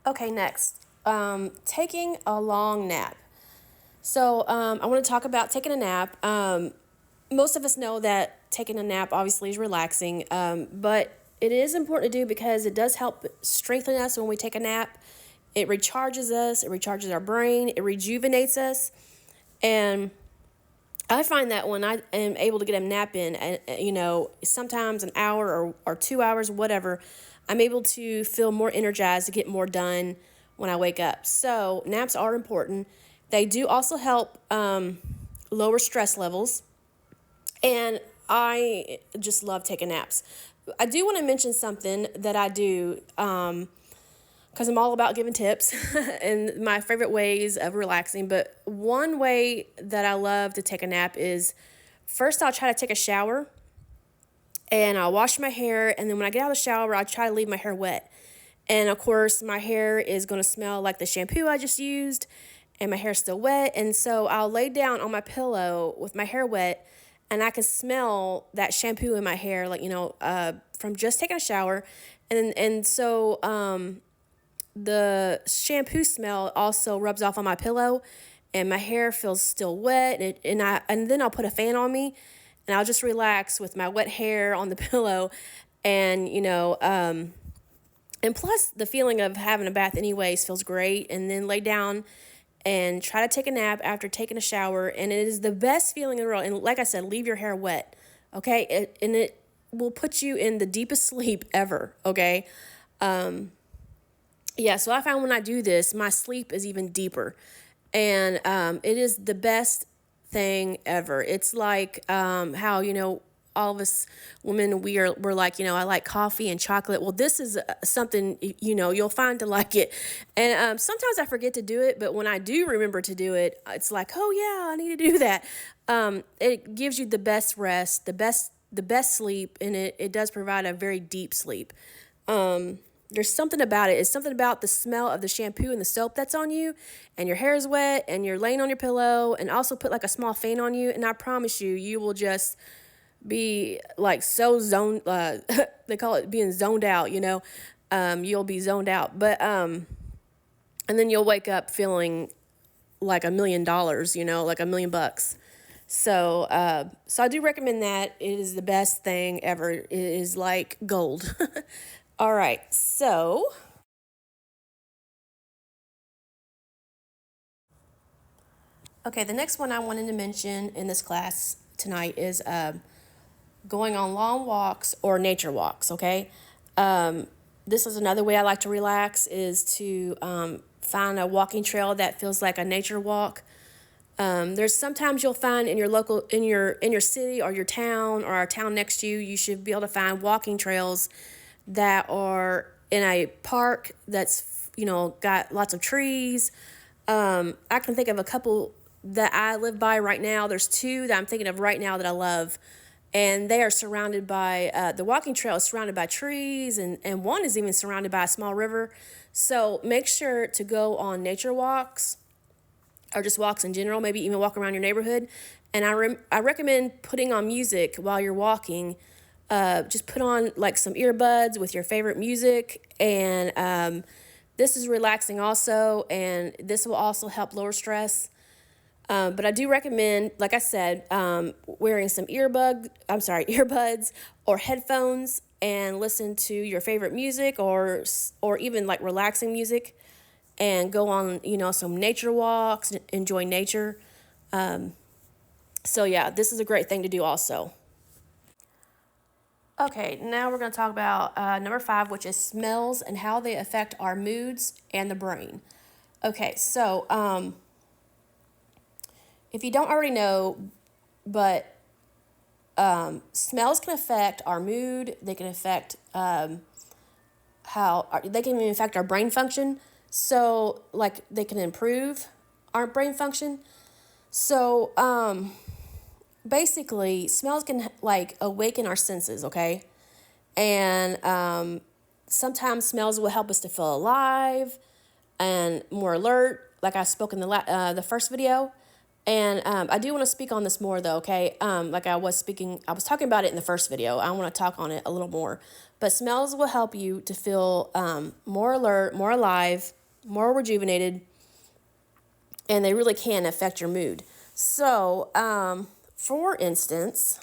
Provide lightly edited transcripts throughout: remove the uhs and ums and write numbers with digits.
Okay, next, taking a long nap. So I want to talk about taking a nap. Most of us know that taking a nap obviously is relaxing, but it is important to do because it does help strengthen us when we take a nap. It recharges us, it recharges our brain, it rejuvenates us. And I find that when I am able to get a nap in, sometimes an hour or 2 hours, whatever, I'm able to feel more energized to get more done when I wake up. So, naps are important. They do also help lower stress levels. And I just love taking naps. I do want to mention something that I do because I'm all about giving tips and my favorite ways of relaxing. But one way that I love to take a nap is first I'll try to take a shower and I'll wash my hair. And then when I get out of the shower, I try to leave my hair wet. And of course, my hair is going to smell like the shampoo I just used, and my hair's still wet. And so I'll lay down on my pillow with my hair wet, and I can smell that shampoo in my hair, from just taking a shower. And so the shampoo smell also rubs off on my pillow, and my hair feels still wet. And then I'll put a fan on me, and I'll just relax with my wet hair on the pillow, and and plus, the feeling of having a bath anyways feels great. And then lay down and try to take a nap after taking a shower. And it is the best feeling in the world. And like I said, leave your hair wet, okay? It will put you in the deepest sleep ever, okay? Yeah, so I found when I do this, my sleep is even deeper. And it is the best thing ever. It's like how, all of us women, we're like, I like coffee and chocolate. Well, this is something, you'll find to like it. And sometimes I forget to do it, but when I do remember to do it, it's like, oh yeah, I need to do that. It gives you the best rest, the best sleep, and it does provide a very deep sleep. There's something about it. It's something about the smell of the shampoo and the soap that's on you, and your hair is wet, and you're laying on your pillow, and also put like a small fan on you, and I promise you, you will just be like so zoned. They call it being zoned out. You'll be zoned out, but and then you'll wake up feeling like $1 million. Like $1 million. So I do recommend that. It is the best thing ever. It is like gold. All right, so okay, the next one I wanted to mention in this class tonight is going on long walks or nature walks. Okay, this is another way I like to relax is to find a walking trail that feels like a nature walk. There's sometimes you'll find in your local in your city or your town or our town next to you, you should be able to find walking trails that are in a park that's got lots of trees. I can think of a couple that I live by right now. There's two that I'm thinking of right now that I love, and they are surrounded by the walking trail is surrounded by trees, and one is even surrounded by a small river. So make sure to go on nature walks or just walks in general, maybe even walk around your neighborhood. And I recommend putting on music while you're walking. Just put on like some earbuds with your favorite music, and this is relaxing also, and this will also help lower stress. But I do recommend, like I said, wearing some earbuds or headphones, and listen to your favorite music or even like relaxing music, and go on some nature walks, enjoy nature. So yeah, this is a great thing to do also. Okay, now we're going to talk about number 5, which is smells and how they affect our moods and the brain. Okay, so if you don't already know, but smells can affect our mood. They can affect they can even affect our brain function. So, like, they can improve our brain function. So, basically, smells can like awaken our senses, okay? And sometimes smells will help us to feel alive and more alert, like I spoke in the first video. And I do want to speak on this more though, okay? Like I was talking about it in the first video. I want to talk on it a little more. But smells will help you to feel more alert, more alive, more rejuvenated, and they really can affect your mood. So, for instance,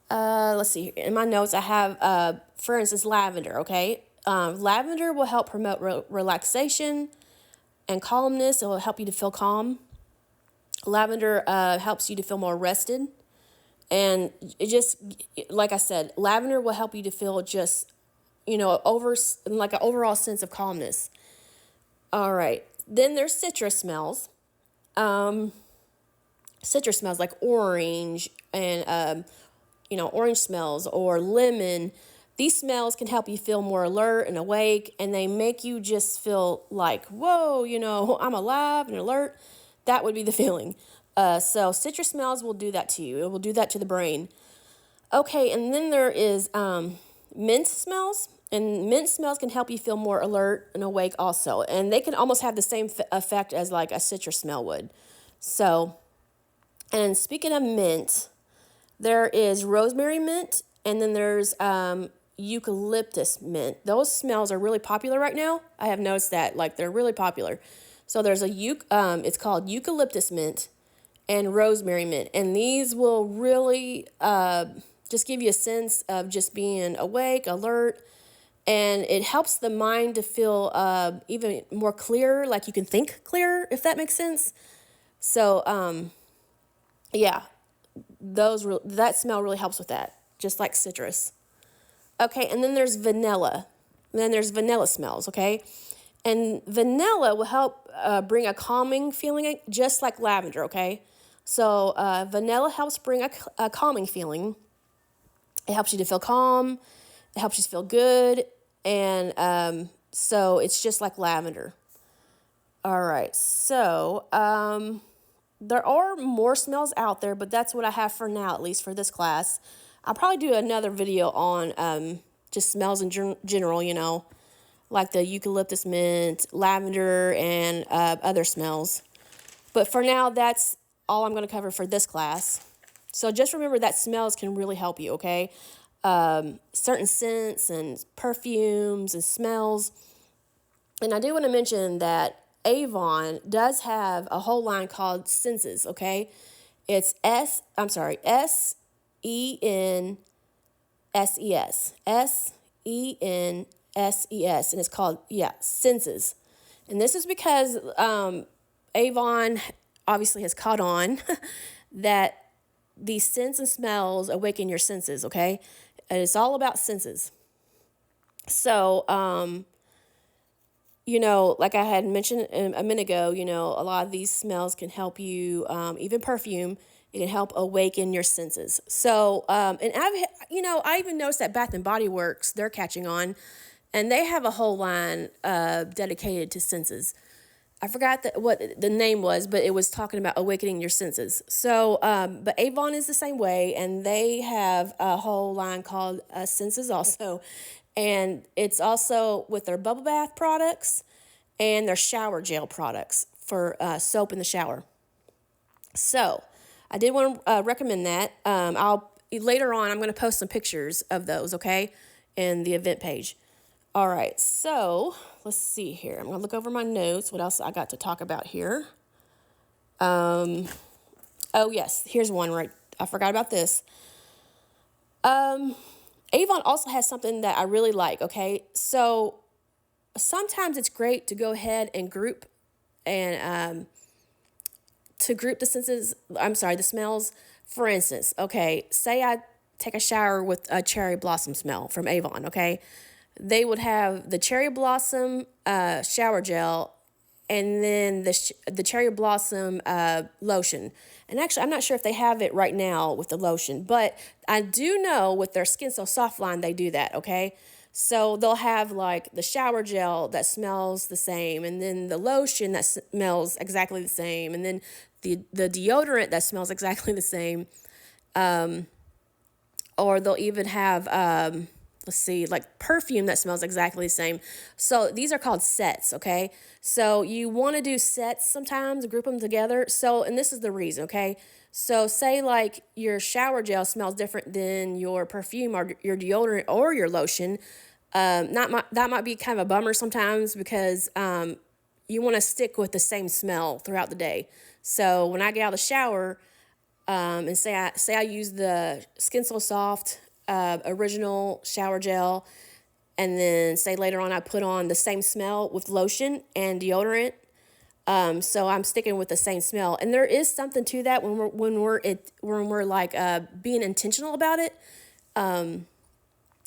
let's see. In my notes, I have, for instance, lavender, okay? Lavender will help promote relaxation and calmness. It will help you to feel calm. Lavender helps you to feel more rested. And it just, like I said, lavender will help you to feel just, like an overall sense of calmness. All right. Then there's citrus smells. Citrus smells like orange and, orange smells or lemon. These smells can help you feel more alert and awake, and they make you just feel like, whoa, I'm alive and alert. That would be the feeling. So citrus smells will do that to you. It will do that to the brain. Okay, and then there is mint smells. And mint smells can help you feel more alert and awake also. And they can almost have the same effect as like a citrus smell would. So, and speaking of mint, there is rosemary mint, and then there's eucalyptus mint. Those smells are really popular right now. I have noticed that, like, they're really popular. So there's it's called eucalyptus mint and rosemary mint, and these will really just give you a sense of just being awake, alert, and it helps the mind to feel even more clear, like you can think clearer, if that makes sense. So, yeah, that smell really helps with that, just like citrus. Okay, and then there's vanilla. Then there's vanilla smells, okay? And vanilla will help bring a calming feeling, just like lavender, okay? So vanilla helps bring a calming feeling. It helps you to feel calm. It helps you feel good. And so it's just like lavender. All right, so there are more smells out there, but that's what I have for now, at least for this class. I'll probably do another video on just smells in general, like the eucalyptus mint, lavender, and other smells. But for now, that's all I'm going to cover for this class. So just remember that smells can really help you, okay? Certain scents and perfumes and smells. And I do want to mention that Avon does have a whole line called Senses, okay? It's SENSES. SENSES. And it's called, Senses. And this is because Avon obviously has caught on that these scents and smells awaken your senses, okay? And it's all about senses. So, like I had mentioned a minute ago, a lot of these smells can help you, even perfume, it can help awaken your senses. So, and I even noticed that Bath and Body Works, they're catching on, and they have a whole line dedicated to senses. I forgot what the name was, but it was talking about awakening your senses. So, but Avon is the same way, and they have a whole line called Senses also. And it's also with their bubble bath products and their shower gel products for soap in the shower. So I did want to recommend that. Later on, I'm going to post some pictures of those, okay, in the event page. All right, so let's see here. I'm going to look over my notes. What else I got to talk about here? Oh, yes, here's one right. I forgot about this. Avon also has something that I really like, okay? So sometimes it's great to go ahead and group and the smells. For instance, okay, say I take a shower with a cherry blossom smell from Avon, okay? They would have the cherry blossom shower gel and then the cherry blossom lotion. And actually, I'm not sure if they have it right now with the lotion, but I do know with their Skin So Soft line, they do that, okay? So they'll have like the shower gel that smells the same, and then the lotion that smells exactly the same, and then the deodorant that smells exactly the same. Or they'll even have let's see, like perfume that smells exactly the same. So these are called sets, okay? So you want to do sets sometimes, group them together. So, and this is the reason, okay? So say like your shower gel smells different than your perfume or your deodorant or your lotion. That might be kind of a bummer sometimes because you want to stick with the same smell throughout the day. So when I get out of the shower, and say I use the Skin So Soft original shower gel, and then say later on I put on the same smell with lotion and deodorant. So I'm sticking with the same smell, and there is something to that when we're like being intentional about it.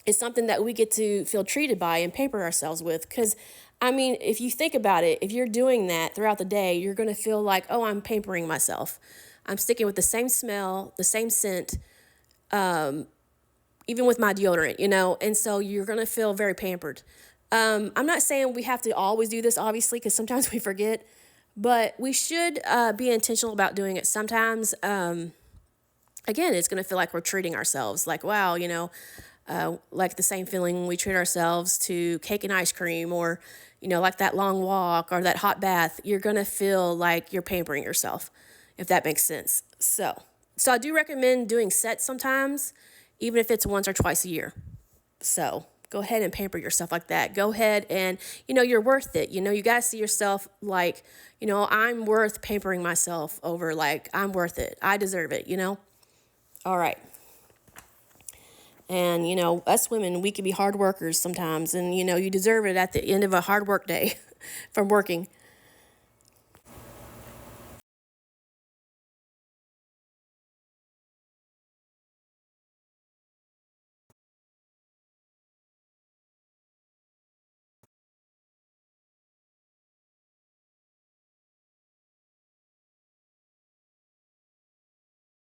It's something that we get to feel treated by and pamper ourselves with. Because, I mean, if you think about it, if you're doing that throughout the day, you're going to feel like, oh, I'm pampering myself. I'm sticking with the same smell, the same scent, even with my deodorant, you know, and so you're going to feel very pampered. I'm not saying we have to always do this, obviously, because sometimes we forget, but we should be intentional about doing it sometimes. Again, it's going to feel like we're treating ourselves, like, wow, you know, like the same feeling when we treat ourselves to cake and ice cream, or, you know, like that long walk or that hot bath. You're going to feel like you're pampering yourself, if that makes sense. So I do recommend doing sets sometimes, even if it's once or twice a year. So go ahead and pamper yourself like that. Go ahead and, you know, you're worth it. You know, you got to see yourself like, you know, I'm worth pampering myself over, like, I'm worth it. I deserve it, you know? All right. And, you know, us women, we can be hard workers sometimes. And, you know, you deserve it at the end of a hard work day from working.